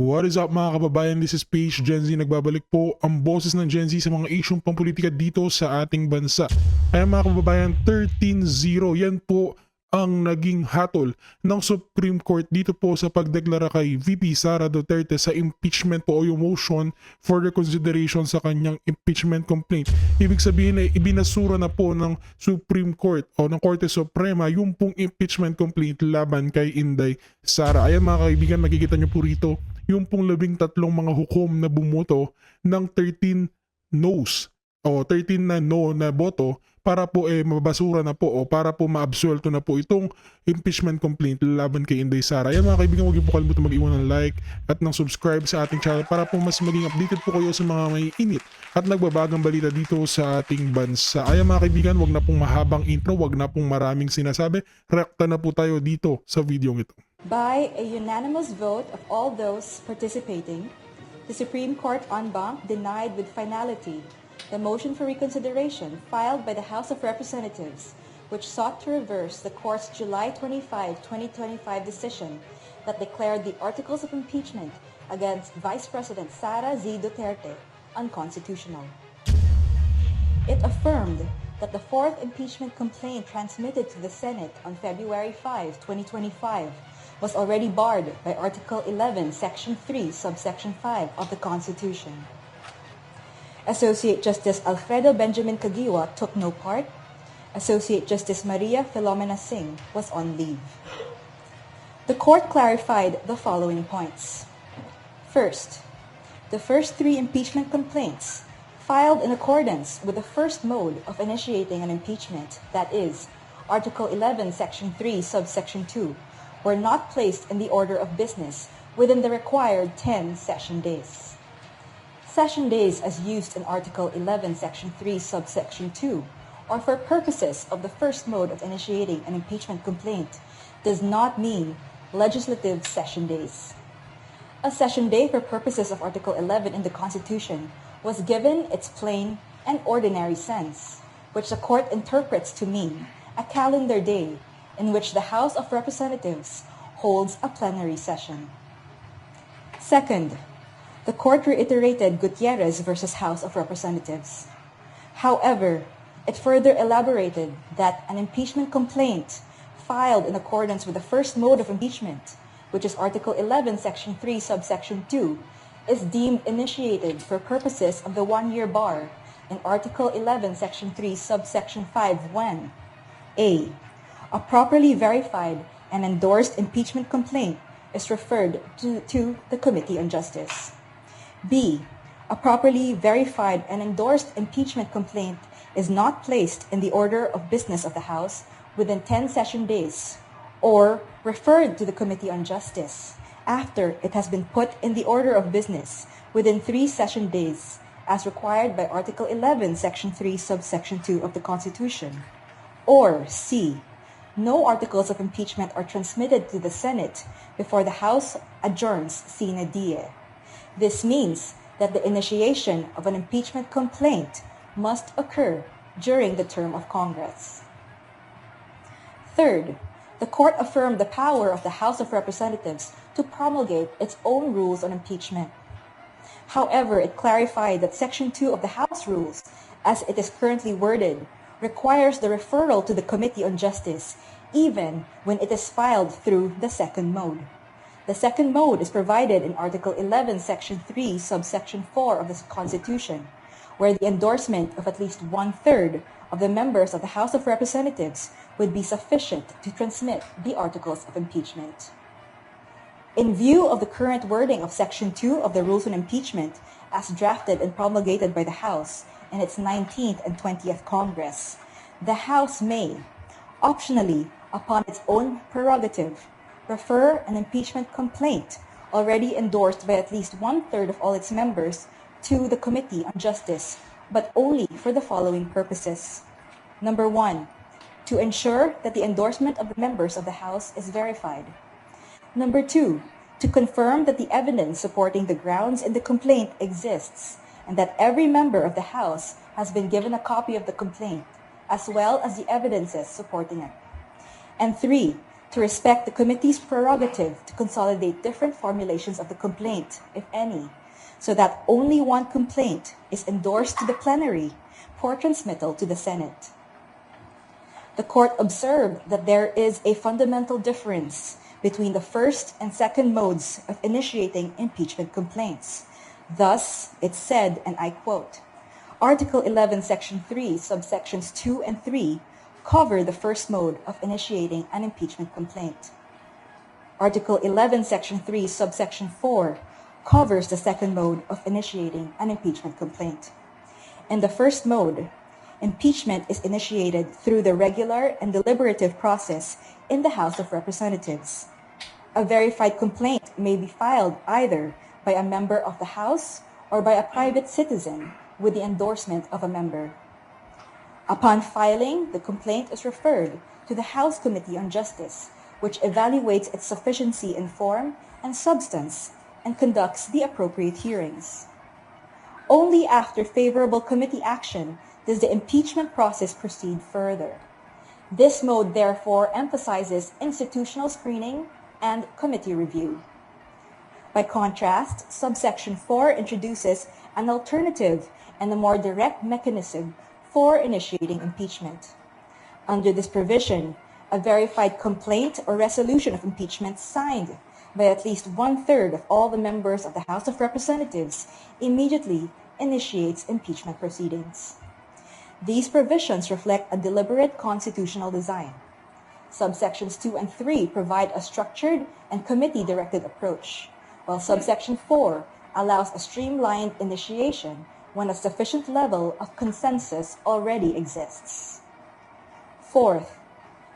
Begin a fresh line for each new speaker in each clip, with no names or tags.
What is up mga kababayan? This is Page Gen Z. Nagbabalik po ang boses ng Gen Z sa mga isyong pampolitika dito sa ating bansa. Kaya mga kababayan, 13-0 yan po ang naging hatol ng Supreme Court dito po sa pagdeklara kay VP Sara Duterte sa impeachment po o yung motion for reconsideration sa kanyang impeachment complaint. Ibig sabihin ay ibinasura na po ng Supreme Court o ng Korte Suprema yung pong impeachment complaint laban kay Inday Sara. Ayan mga kaibigan, makikita nyo po rito yung pong 13 mga hukom na bumoto ng 13 no's o 13 na no na boto para po mabasura na po o para po maabsuelto na po itong impeachment complaint laban kay Inday Sara. Ayan mga kaibigan, huwag niyo po kalimutan mag-iwan ng like at ng subscribe sa ating channel para po mas maging updated po kayo sa mga may init at nagbabagang balita dito sa ating bansa. Ayan mga kaibigan, huwag na pong mahabang intro, huwag na pong maraming sinasabi. Rekta na po tayo dito sa video ito.
By a unanimous vote of all those participating, the Supreme Court en banc denied with finality the motion for reconsideration filed by the House of Representatives, which sought to reverse the Court's July 25, 2025 decision that declared the articles of impeachment against Vice President Sara Z. Duterte unconstitutional. It affirmed that the fourth impeachment complaint transmitted to the Senate on February 5, 2025 was already barred by Article 11, Section 3, Subsection 5 of the Constitution. Associate Justice Alfredo Benjamin Caguioa took no part. Associate Justice Maria Filomena Singh was on leave. The court clarified the following points. First, the first three impeachment complaints filed in accordance with the first mode of initiating an impeachment, that is, Article 11, Section 3, Subsection 2, were not placed in the order of business within the required 10 session days. Session days as used in Article 11, Section 3, Subsection 2, or for purposes of the first mode of initiating an impeachment complaint, does not mean legislative session days. A session day for purposes of Article 11 in the Constitution was given its plain and ordinary sense, which the court interprets to mean a calendar day in which the House of Representatives holds a plenary session. Second, the court reiterated Gutierrez versus House of Representatives. However, it further elaborated that an impeachment complaint filed in accordance with the first mode of impeachment, which is Article 11, Section 3, Subsection 2, is deemed initiated for purposes of the one-year bar in Article 11, Section 3, Subsection 5 when a properly verified and endorsed impeachment complaint is referred to the Committee on Justice. B. A properly verified and endorsed impeachment complaint is not placed in the order of business of the House within 10 session days or referred to the Committee on Justice after it has been put in the order of business within 3 session days as required by Article 11, Section 3, Subsection 2 of the Constitution. Or C. No articles of impeachment are transmitted to the Senate before the House adjourns sine die. This means that the initiation of an impeachment complaint must occur during the term of Congress. Third, the court affirmed the power of the House of Representatives to promulgate its own rules on impeachment. However, it clarified that Section 2 of the House Rules, as it is currently worded, requires the referral to the Committee on Justice even when it is filed through the second mode. The second mode is provided in Article 11, Section 3, Subsection 4 of the Constitution, where the endorsement of at least one-third of the members of the House of Representatives would be sufficient to transmit the articles of impeachment. In view of the current wording of Section 2 of the Rules on Impeachment, as drafted and promulgated by the House in its 19th and 20th Congress, the House may, optionally, upon its own prerogative, refer an impeachment complaint already endorsed by at least one-third of all its members to the Committee on Justice, but only for the following purposes. Number 1, to ensure that the endorsement of the members of the House is verified. Number 2, to confirm that the evidence supporting the grounds in the complaint exists and that every member of the House has been given a copy of the complaint, as well as the evidences supporting it. And 3, to respect the committee's prerogative to consolidate different formulations of the complaint, if any, so that only one complaint is endorsed to the plenary for transmittal to the Senate. The court observed that there is a fundamental difference between the first and second modes of initiating impeachment complaints. Thus, it said, and I quote, Article 11, Section 3, subsections 2 and 3 cover the first mode of initiating an impeachment complaint. Article 11, Section 3, subsection 4 covers the second mode of initiating an impeachment complaint. In the first mode, impeachment is initiated through the regular and deliberative process in the House of Representatives. A verified complaint may be filed either by a member of the House or by a private citizen with the endorsement of a member. Upon filing, the complaint is referred to the House Committee on Justice, which evaluates its sufficiency in form and substance and conducts the appropriate hearings. Only after favorable committee action does the impeachment process proceed further. This mode, therefore, emphasizes institutional screening and committee review. By contrast, subsection 4 introduces an alternative and a more direct mechanism for initiating impeachment. Under this provision, a verified complaint or resolution of impeachment signed by at least one-third of all the members of the House of Representatives immediately initiates impeachment proceedings. These provisions reflect a deliberate constitutional design. Subsections 2 and 3 provide a structured and committee-directed approach, while subsection 4 allows a streamlined initiation when a sufficient level of consensus already exists. Fourth,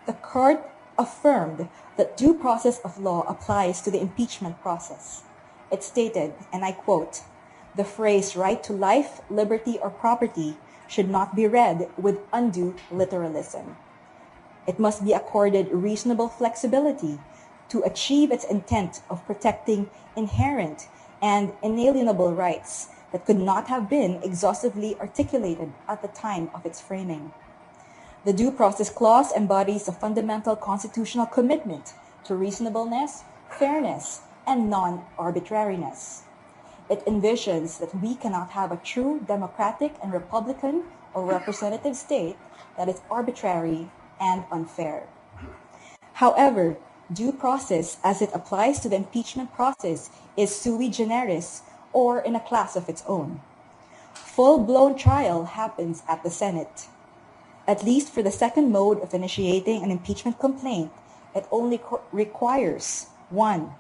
the court affirmed that due process of law applies to the impeachment process. It stated, and I quote, "The phrase right to life, liberty, or property should not be read with undue literalism. It must be accorded reasonable flexibility to achieve its intent of protecting inherent and inalienable rights that could not have been exhaustively articulated at the time of its framing. The Due Process Clause embodies a fundamental constitutional commitment to reasonableness, fairness, and non-arbitrariness. It envisions that we cannot have a true democratic and republican or representative state that is arbitrary and unfair. However, due process as it applies to the impeachment process is sui generis or in a class of its own. Full-blown trial happens at the Senate. At least for the second mode of initiating an impeachment complaint, it only requires 1.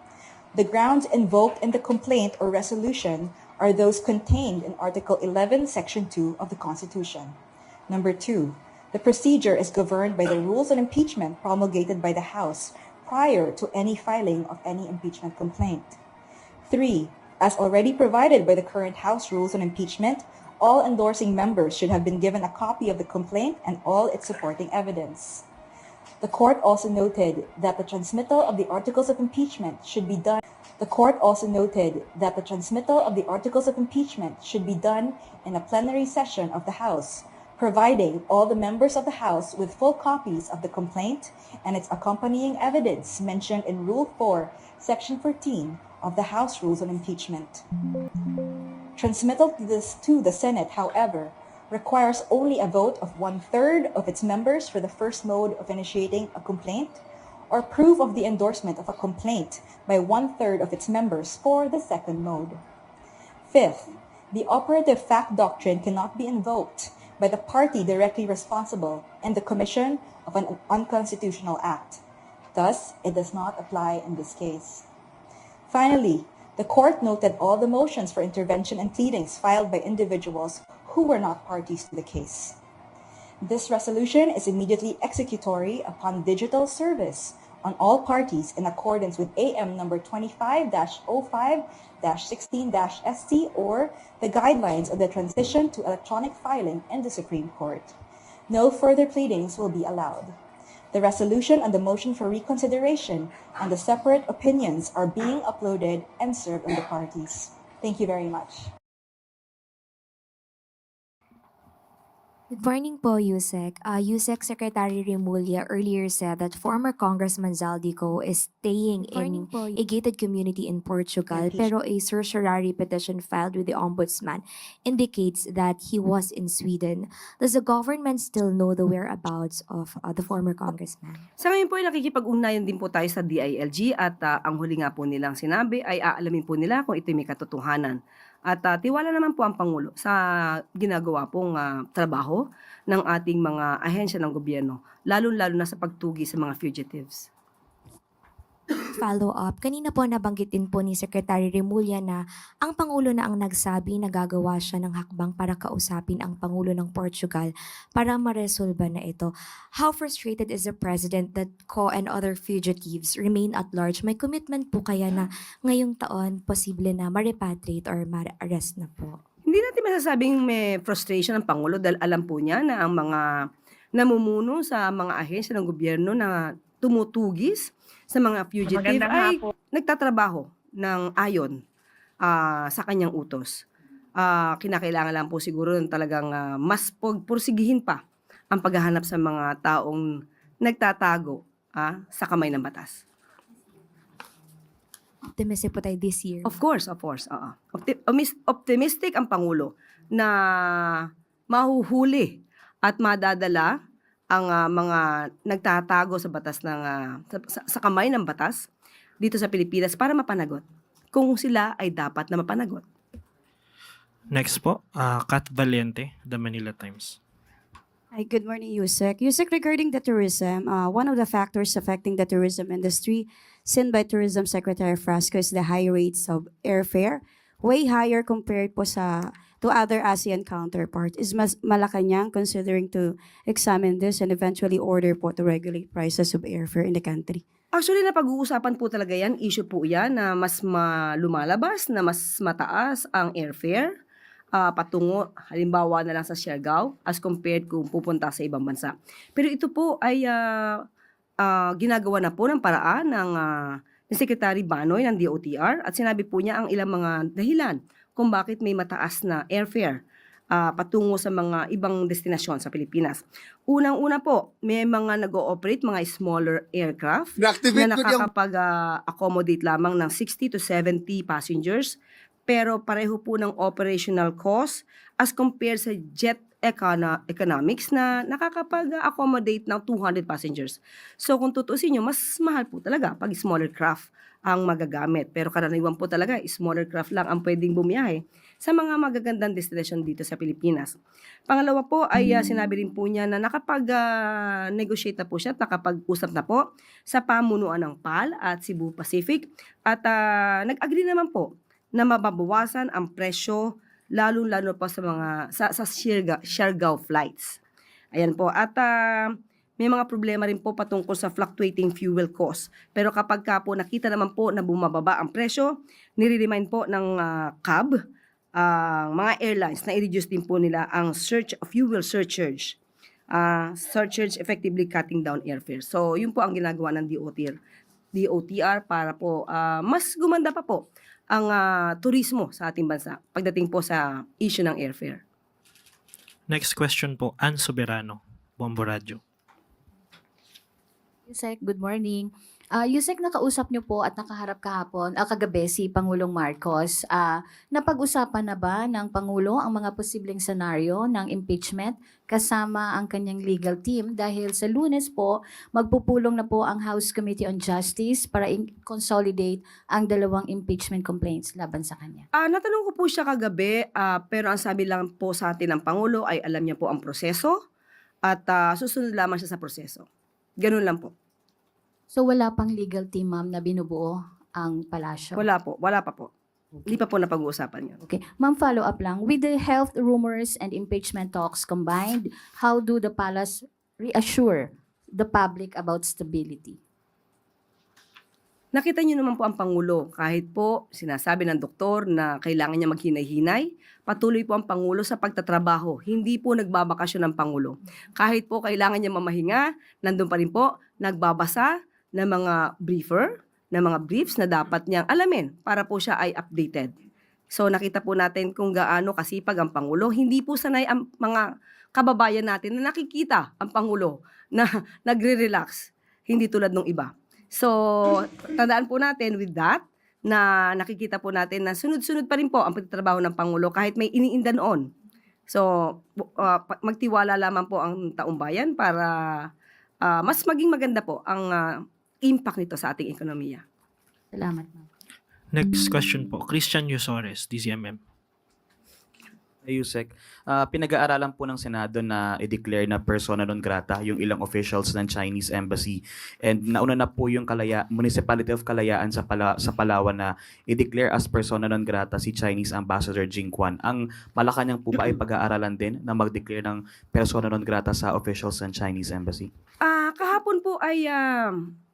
The grounds invoked in the complaint or resolution are those contained in Article 11, Section 2 of the Constitution. Number 2. The procedure is governed by the rules on impeachment promulgated by the House prior to any filing of any impeachment complaint. 3. As already provided by the current House rules on impeachment, all endorsing members should have been given a copy of the complaint and all its supporting evidence. The court also noted that the transmittal of the articles of impeachment should be done. The court also noted that the transmittal of the articles of impeachment should be done in a plenary session of the House, providing all the members of the House with full copies of the complaint and its accompanying evidence mentioned in Rule 4, Section 14 of the House Rules on Impeachment. Transmittal to the Senate, however, requires only a vote of one-third of its members for the first mode of initiating a complaint, or proof of the endorsement of a complaint by one-third of its members for the second mode. Fifth, the operative fact doctrine cannot be invoked by the party directly responsible in the commission of an unconstitutional act. Thus, it does not apply in this case. Finally, the court noted all the motions for intervention and pleadings filed by individuals who were not parties to the case. This resolution is immediately executory upon digital service on all parties in accordance with AM number 25-05-16-SC or the guidelines of the transition to electronic filing in the Supreme Court. No further pleadings will be allowed. The resolution and the motion for reconsideration and the separate opinions are being uploaded and served on the parties. Thank you very much.
Good morning po, Yusek. Yusek Secretary Remulla earlier said that former Congressman Zaldico is staying in a gated community in Portugal, pero a certiorari petition filed with the Ombudsman indicates that he was in Sweden. Does the government still know the whereabouts of the former congressman?
Sa ngayon po ay nakikipag-ugnayan din po tayo sa DILG at ang huli nga po nilang sinabi ay aalamin po nila kung ito'y may katotohanan. At tiwala naman po ang Pangulo sa ginagawa pong trabaho ng ating mga ahensya ng gobyerno, lalo-lalo na sa pagtugi sa mga fugitives.
Follow-up, kanina po nabanggit din po ni Secretary Remulla na ang Pangulo na ang nagsabi na gagawa siya ng hakbang para kausapin ang Pangulo ng Portugal para maresolba na ito. How frustrated is the President that Ko and other fugitives remain at large? May commitment po kaya na ngayong taon posible na ma-repatriate or ma-arrest na po?
Hindi natin masasabing may frustration ng Pangulo dahil alam po niya na ang mga namumuno sa mga ahensya ng gobyerno na tumutugis sa mga fugitive ay nagtatrabaho ng ayon sa kanyang utos. Kinakailangan lang po siguro ng talagang mas pursigihin pa ang paghahanap sa mga taong nagtatago sa kamay ng batas.
Optimistic po tayo this year.
Of course. Oo. Optimistic ang Pangulo na mahuhuli at madadala ang mga nagtatago sa batas ng sa kamay ng batas dito sa Pilipinas para mapanagot kung sila ay dapat na mapanagot.
Next po, Kat Valiente, The Manila Times.
Hi, good morning, Yusek. Yusek, regarding the tourism, one of the factors affecting the tourism industry, seen by Tourism Secretary Frasco, is the high rates of airfare, way higher compared po to other ASEAN counterparts. Is Malacanang considering to examine this and eventually order po to regulate prices of airfare in the country?
Actually, napag-uusapan po talaga yan, issue po yan na mas lumalabas, na mas mataas ang airfare patungo, halimbawa na lang sa Siargao as compared kung pupunta sa ibang bansa. Pero ito po ay ginagawa na po ng paraan ni Secretary Banoy ng DOTR at sinabi po niya ang ilang mga dahilan kung bakit may mataas na airfare patungo sa mga ibang destinasyon sa Pilipinas. Unang-una po, may mga nag-ooperate, mga smaller aircraft na nakakapag-accommodate lamang ng 60 to 70 passengers, pero pareho po ng operational cost as compared sa jet economics na nakakapag-accommodate ng 200 passengers. So kung tutuusin nyo, mas mahal po talaga pag smaller craft ang magagamit. Pero karaniwan po talaga, smaller craft lang ang pwedeng bumiyahe sa mga magagandang destination dito sa Pilipinas. Pangalawa po ay sinabi rin po niya na nakapag-negotiate na po siya at nakapag-usap na po sa pamunuan ng PAL at Cebu Pacific at nag-agree naman po na mababawasan ang presyo lalo-lalo pa sa mga sa Siargao flights. Ayan po. At may mga problema rin po patungkol sa fluctuating fuel cost. Pero kapag ka po nakita naman po na bumababa ang presyo, nire-remind po ng CAB, mga airlines na i-reduce din po nila ang fuel surcharge. Surcharge effectively cutting down airfare. So, yun po ang ginagawa ng DOTR para po mas gumanda pa po ang turismo sa ating bansa pagdating po sa issue ng airfare.
Next question po, Ann Soberano, Bombo Radio.
Yusek, good morning. Yusek, nakausap niyo po at nakaharap kagabi si Pangulong Marcos. Napag-usapan na ba ng Pangulo ang mga posibleng senaryo ng impeachment kasama ang kanyang legal team? Dahil sa Lunes po, magpupulong na po ang House Committee on Justice para consolidate ang dalawang impeachment complaints laban sa kanya.
Natanong ko po siya kagabi, pero ang sabi lang po sa atin ng Pangulo ay alam niya po ang proseso at susunod lamang siya sa proseso. Ganun lang po.
So wala pang legal team, ma'am, na binubuo ang palasyo?
Wala pa po. Hindi pa po napag-uusapan yun.
Okay. Ma'am, follow up lang. With the health rumors and impeachment talks combined, how do the palace reassure the public about stability?
Nakita niyo naman po ang Pangulo, kahit po sinasabi ng doktor na kailangan niya maghinay-hinay, patuloy po ang Pangulo sa pagtatrabaho. Hindi po nagbabakasyon ng Pangulo. Kahit po kailangan niya mamahinga, nandun pa rin po, nagbabasa ng mga briefs na dapat niyang alamin para po siya ay updated. So nakita po natin kung gaano kasipag ang Pangulo. Hindi po sanay ang mga kababayan natin na nakikita ang Pangulo na nagre-relax, hindi tulad ng iba. So, tandaan po natin with that, na nakikita po natin na sunod-sunod pa rin po ang pagtatrabaho ng Pangulo kahit may iniinda noon. So, magtiwala lamang po ang taong bayan para mas maging maganda po ang impact nito sa ating ekonomiya.
Salamat, ma'am.
Next question po, Christian Yusores, DZMM.
Yusek, pinag-aaralan po ng Senado na i-declare na persona non grata yung ilang officials ng Chinese Embassy. And nauna na po yung Municipality of Kalayaan sa Palawan na i-declare as persona non grata si Chinese Ambassador Jing Quan. Ang Malacanang po ba ay pag-aaralan din na mag-declare ng persona non grata sa officials ng Chinese Embassy?
Kahapon po ay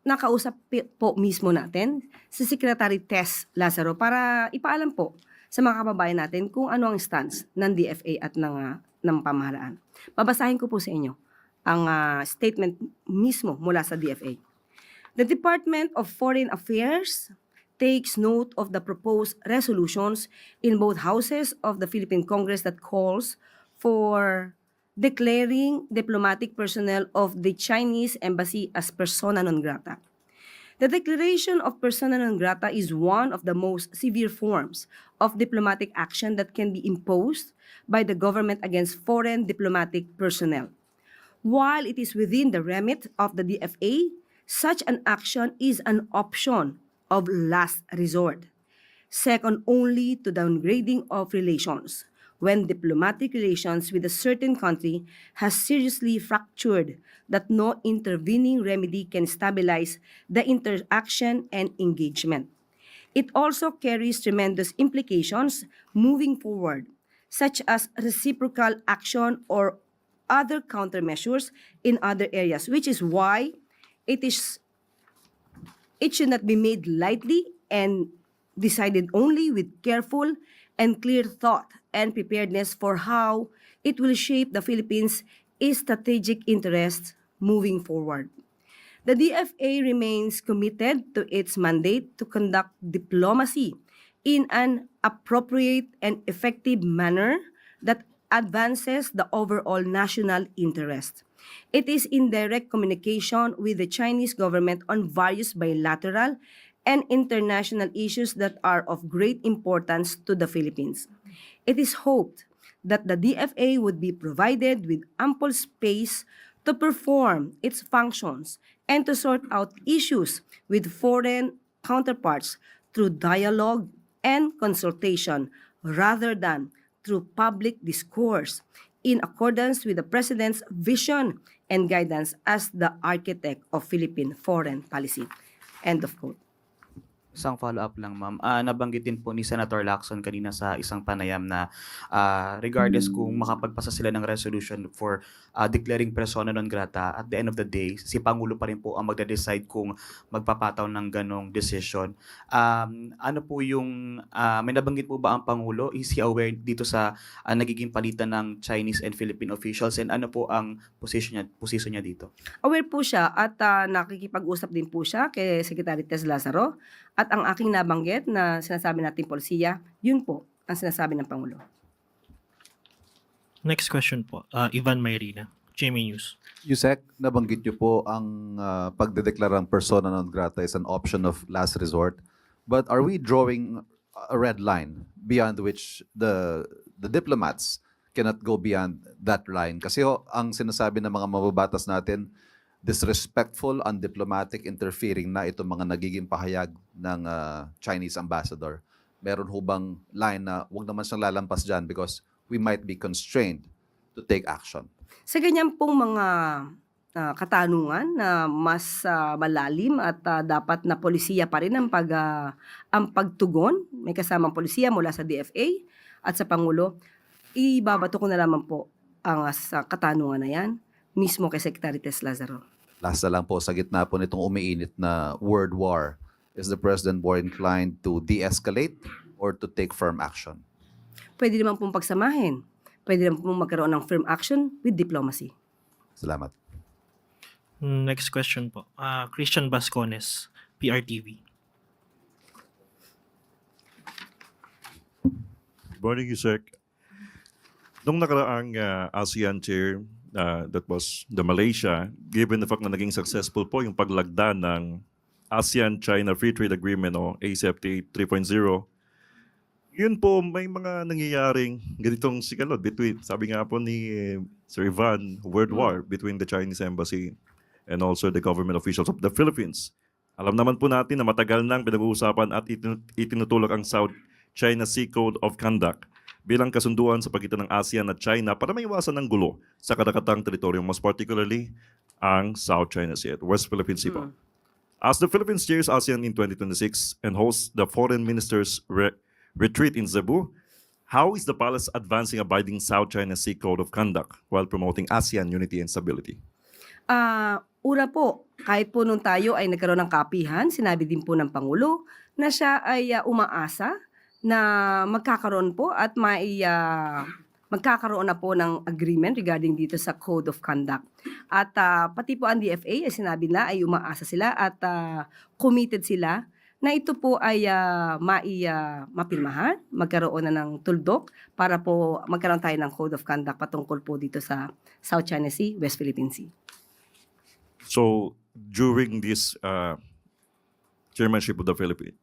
nakausap po mismo natin si Secretary Tess Lazaro para ipaalam po sa mga kababayan natin kung ano ang stance ng DFA at ng pamahalaan. Babasahin ko po sa inyo ang statement mismo mula sa DFA. The Department of Foreign Affairs takes note of the proposed resolutions in both houses of the Philippine Congress that calls for declaring diplomatic personnel of the Chinese Embassy as persona non grata. The declaration of persona non grata is one of the most severe forms of diplomatic action that can be imposed by the government against foreign diplomatic personnel. While it is within the remit of the DFA, such an action is an option of last resort, second only to downgrading of relations when diplomatic relations with a certain country has seriously fractured that no intervening remedy can stabilize the interaction and engagement. It also carries tremendous implications moving forward, such as reciprocal action or other countermeasures in other areas, which is why it should not be made lightly and decided only with careful and clear thought and preparedness for how it will shape the Philippines' strategic interests moving forward. The DFA remains committed to its mandate to conduct diplomacy in an appropriate and effective manner that advances the overall national interest. It is in direct communication with the Chinese government on various bilateral and international issues that are of great importance to the Philippines. It is hoped that the DFA would be provided with ample space to perform its functions and to sort out issues with foreign counterparts through dialogue and consultation rather than through public discourse in accordance with the President's vision and guidance as the architect of Philippine foreign policy. End of quote.
Isang follow-up lang, ma'am. Nabanggitin po ni Senator Lacson kanina sa isang panayam na regardless kung makapagpasa sila ng resolution for declaring persona non grata, at the end of the day, si Pangulo pa rin po ang magde-decide kung magpapataw ng ganong decision. Ano po yung, may nabanggit po ba ang Pangulo? Is he aware dito sa nagiging palitan ng Chinese and Philippine officials? And ano po ang position niya dito?
Aware po siya at nakikipag-usap din po siya kay Secretary Tess Lazaro. At ang aking nabanggit na sinasabi natin polisiya, yun po ang sinasabi ng Pangulo.
Next question po, Ivan Mayrina, GMA News.
Yusek, nabanggit niyo po ang pagdedeklarang persona non grata is an option of last resort. But are we drawing a red line beyond which the diplomats cannot go beyond that line? Kasi ang sinasabi ng mga mababatas natin, disrespectful, undiplomatic, interfering na itong mga nagiging pahayag ng Chinese ambassador. Meron ho bang line na huwag naman siyang lalampas dyan because we might be constrained to take action?
Sa ganyan pong mga katanungan na mas malalim at dapat na polisiya pa rin ang pagtugon, may kasamang polisiya mula sa DFA at sa Pangulo, ibabato ko na lamang po ang sa katanungan na yan mismo kay Secretary Tess Lazaro.
Last na lang po, sa gitna po nitong umiinit na world war, is the President more inclined to de-escalate or to take firm action?
Pwede naman pong pagsamahin. Pwede naman pong magkaroon ng firm action with diplomacy.
Salamat.
Next question po, Christian Bascones, PRTV.
Good morning, Yusek. Nung nakaraang ASEAN chair, that was the Malaysia, given the fact na naging successful po yung paglagda ng ASEAN-China Free Trade Agreement o ACFTA 3.0, yun po may mga nangyayaring ganitong sigalot between, sabi nga po ni Sir Ivan, word war between the Chinese Embassy and also the government officials of the Philippines. Alam naman po natin na matagal nang pinag-uusapan at itinutulak ang South China Sea Code of Conduct bilang kasunduan sa pagitan ng ASEAN at China para maiwasan ng gulo sa kadakatang teritoryo, most particularly ang South China Sea at West Philippine Sea po. As the Philippines chairs ASEAN in 2026 and hosts the Foreign Ministers' retreat in Cebu, how is the palace advancing abiding South China Sea Code of Conduct while promoting ASEAN unity and stability?
Una po, kahit po nung tayo ay nagkaroon ng kapihan, sinabi din po ng Pangulo na siya ay umaasa na magkakaroon po at magkakaroon na po ng agreement regarding dito sa Code of Conduct. At pati po ang DFA ay sinabi na ay umaasa sila at committed sila na ito po ay mapirmahan, magkaroon na ng tuldok para po magkaroon tayo ng Code of Conduct patungkol po dito sa South China Sea, West Philippine Sea.
So during this chairmanship of the Philippines.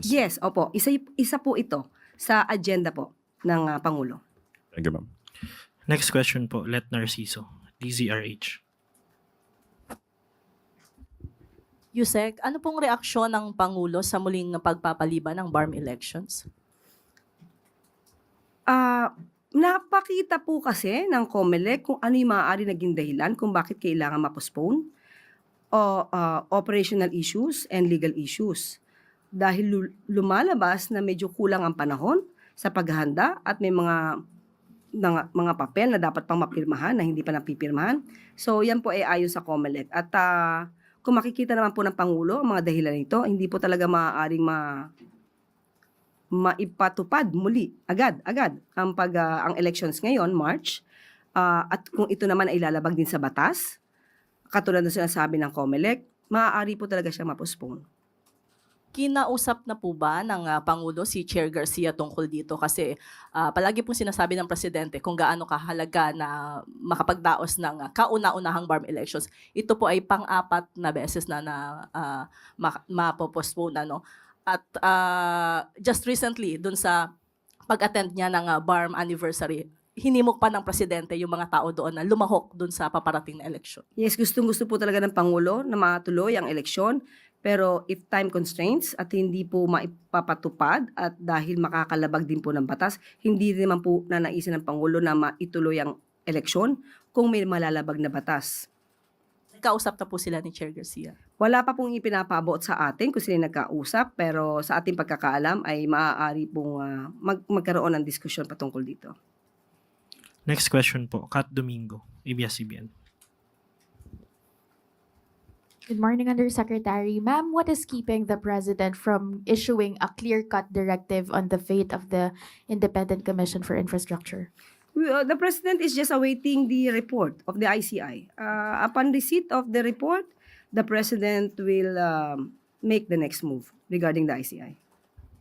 Yes, opo. Isa po ito sa agenda po ng Pangulo.
Thank you, ma'am.
Next question po, Let Narciso, DZRH.
Yusek, ano pong reaksyon ng Pangulo sa muling pagpapaliban ng BARM elections?
Napakita po kasi ng COMELEC kung ano yung maaari naging dahilan kung bakit kailangan ma-postpone operational issues and legal issues. Dahil lumalabas na medyo kulang ang panahon sa paghahanda at may mga papel na dapat pang mapirmahan na hindi pa napipirmahan. So yan po ay ayon sa COMELEC. At kung makikita naman po ng Pangulo ang mga dahilan nito, hindi po talaga maaaring maipatupad muli agad ang elections ngayon, March. At kung ito naman ay lalabag din sa batas, katulad ng sinasabi ng COMELEC, maaari po talaga siya ma-postpone.
Kinausap na po ba ng Pangulo si Chair Garcia tungkol dito? Kasi palagi pong sinasabi ng Presidente kung gaano kahalaga na makapagdaos ng kauna-unahang BARM elections. Ito po ay pang-apat na beses na mapopostpone. At just recently, dun sa pag-attend niya ng BARM anniversary, hinimok pa ng Presidente yung mga tao doon na lumahok doon sa paparating na eleksyon.
Yes, gustong-gusto po talaga ng Pangulo na matuloy ang eleksyon. Pero if time constraints at hindi po maipapatupad at dahil makakalabag din po ng batas, hindi naman po nanaisin ng Pangulo na maituloy ang eleksyon kung may malalabag na batas.
Kausap na po sila ni Chair Garcia.
Wala pa pong ipinapaabot sa atin kung sila nagkausap, pero sa ating pagkakaalam ay maaari pong magkaroon ng diskusyon patungkol dito.
Next question po, Kat Domingo, ABS-CBN.
Good morning, Undersecretary. Ma'am, what is keeping the President from issuing a clear-cut directive on the fate of the Independent Commission for Infrastructure?
The President is just awaiting the report of the ICI. Upon receipt of the report, the President will make the next move regarding the ICI.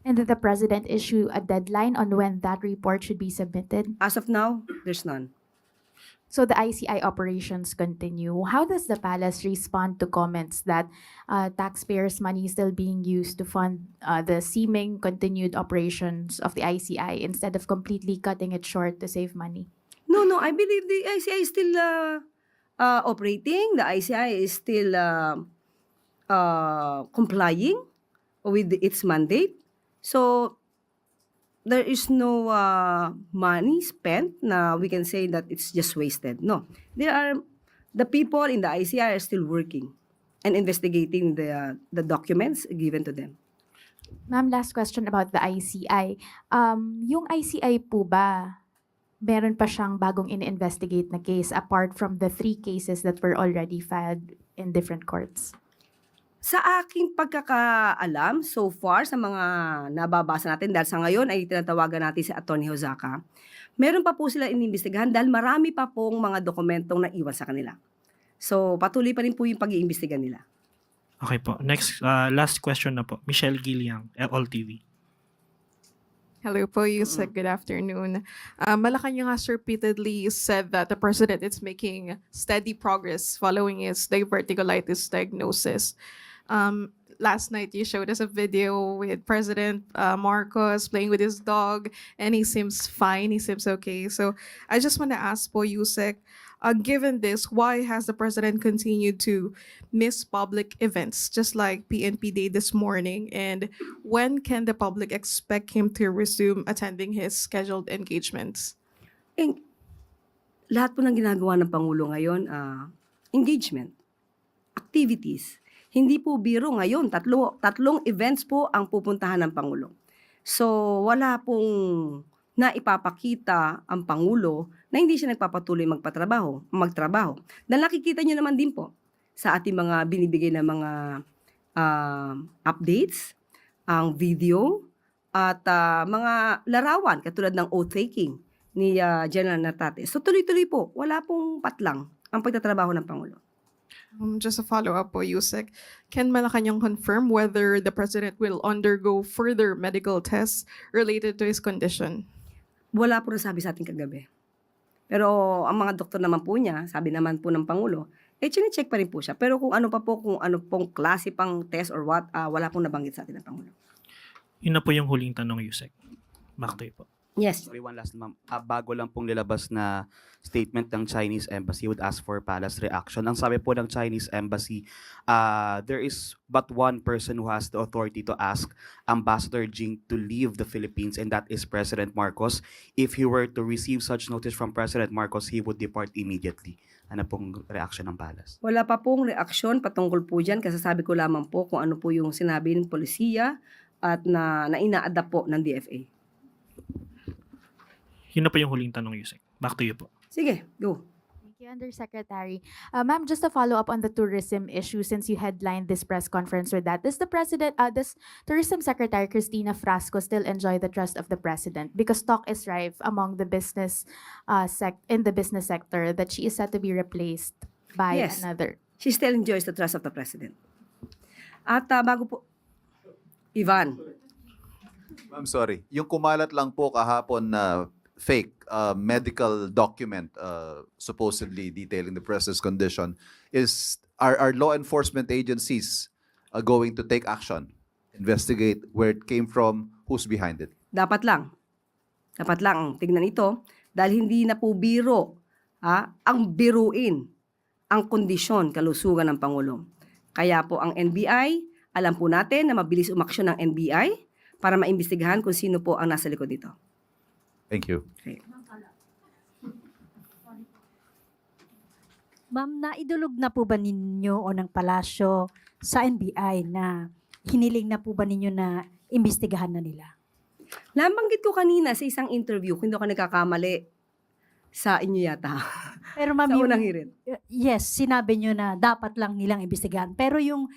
And did the President issue a deadline on when that report should be submitted?
As of now, there's none.
So the ICI operations continue. How does the palace respond to comments that taxpayers' money is still being used to fund the seeming continued operations of the ICI instead of completely cutting it short to save money?
No, I believe the ICI is still operating. The ICI is still complying with its mandate. So there is no money spent na we can say that it's just wasted. No. The people in the ICI are still working and investigating the documents given to them.
Ma'am, last question about the ICI. Yung ICI po ba, meron pa siyang bagong in-investigate na case apart from the 3 cases that were already filed in different courts?
Sa aking pagkakaalam, so far, sa mga nababasa natin, dahil sa ngayon ay tinatawagan natin si Atty. Hosaka, meron pa po sila inimbestigahan dahil marami pa pong mga dokumentong naiwan sa kanila. So, patuloy pa rin po yung pag-iimbestiga nila.
Okay po. Next, last question na po. Michelle Giliang, LTV.
Hello po, Yusek. Good afternoon. Malacanang has repeatedly said that the president is making steady progress following his diverticulitis diagnosis. Last night, you showed us a video with President Marcos playing with his dog, and he seems fine. He seems okay. So I just want to ask po, Yusek, given this, why has the president continued to miss public events, just like PNP Day this morning? And when can the public expect him to resume attending his scheduled engagements?
Lahat po ng ginagawa ng Pangulo ngayon, engagement, activities. Hindi po biro ngayon. Tatlong events po ang pupuntahan ng Pangulo. So, wala pong naipapakita ang Pangulo na hindi siya nagpapatuloy magtrabaho. Dahil nakikita niyo naman din po sa ating mga binibigay na mga updates, ang video, at mga larawan katulad ng oath-taking ni General Nartate. So tuloy-tuloy po, wala pong patlang ang pagtatrabaho ng Pangulo.
Just a follow-up po, Yusek. Can Malacanang confirm whether the president will undergo further medical tests related to his condition?
Wala po nasabi sa ating kagabi. Pero ang mga doktor naman po niya, sabi naman po ng Pangulo, chine-check pa rin po siya. Pero kung ano pong klase pang test or what, wala pong nabanggit sa atin ng Pangulo.
Yun na po yung huling tanong, Yusek. Back to you po.
Yes.
Sorry, one last, ma'am. Bago lang pong nilabas na statement ng Chinese Embassy would ask for palace reaction. Ang sabi po ng Chinese Embassy, there is but one person who has the authority to ask Ambassador Jing to leave the Philippines, and that is President Marcos. If he were to receive such notice from President Marcos, he would depart immediately. Ano pong reaction ng palace?
Wala pa pong reaksyon patungkol po dyan. Kasasabi ko lamang po kung ano po yung sinabi ng polisiya at na ina-adapt po ng DFA.
Yun na po yung huling tanong, Yusek. Back to you po.
Sige, go.
Thank you, Undersecretary. Ma'am, just to follow up on the tourism issue, since you headlined this press conference with that, does Tourism Secretary Cristina Frasco still enjoy the trust of the president? Because talk is rife among the business in the business sector that she is set to be replaced by
Yes.
another.
She still enjoys the trust of the president. At bago po, Ivan,
I'm sorry. Yung kumalat lang po kahapon na fake medical document supposedly detailing the president's condition is are law enforcement agencies going to take action, investigate where it came from, who's behind it?
dapat lang tignan ito dahil hindi na po biro ang biruin ang kondisyon kalusugan ng Pangulo. Kaya po ang NBI, alam po natin na mabilis umaksyon ng NBI para maimbestigahan kung sino po ang nasa likod dito.
Thank you.
Okay.
Ma'am, naidulog na po ba ninyo o ng palasyo sa NBI na hiniling na po ba ninyo na imbestigahan na nila?
Nabanggit ko kanina sa isang interview, kung hindi ako nagkakamali, sa inyo yata.
Pero ma'am,
Sa unang hirit.
yes, sinabi nyo na dapat lang nilang imbestigahan. Pero yung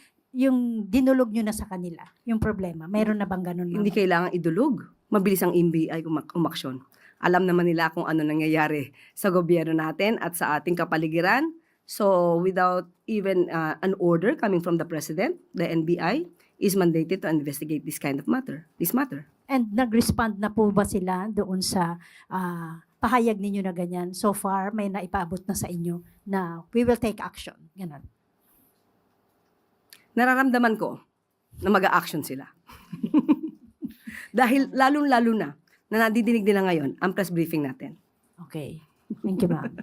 dinulog nyo na sa kanila, yung problema, meron na bang ganun, ma'am?
Hindi kailangan idulog. Mabilis ang NBI umaksyon. Alam naman nila kung ano nangyayari sa gobyerno natin at sa ating kapaligiran. So without even an order coming from the President, the NBI is mandated to investigate this matter.
And nag-respond na po ba sila doon sa pahayag ninyo na ganyan? So far, may naipaabot na sa inyo na we will take action. Ganun.
Nararamdaman ko na mag-a-action sila. Dahil lalong-lalo na nadidinig nila ngayon ang press briefing natin.
Okay. Thank you, ma'am.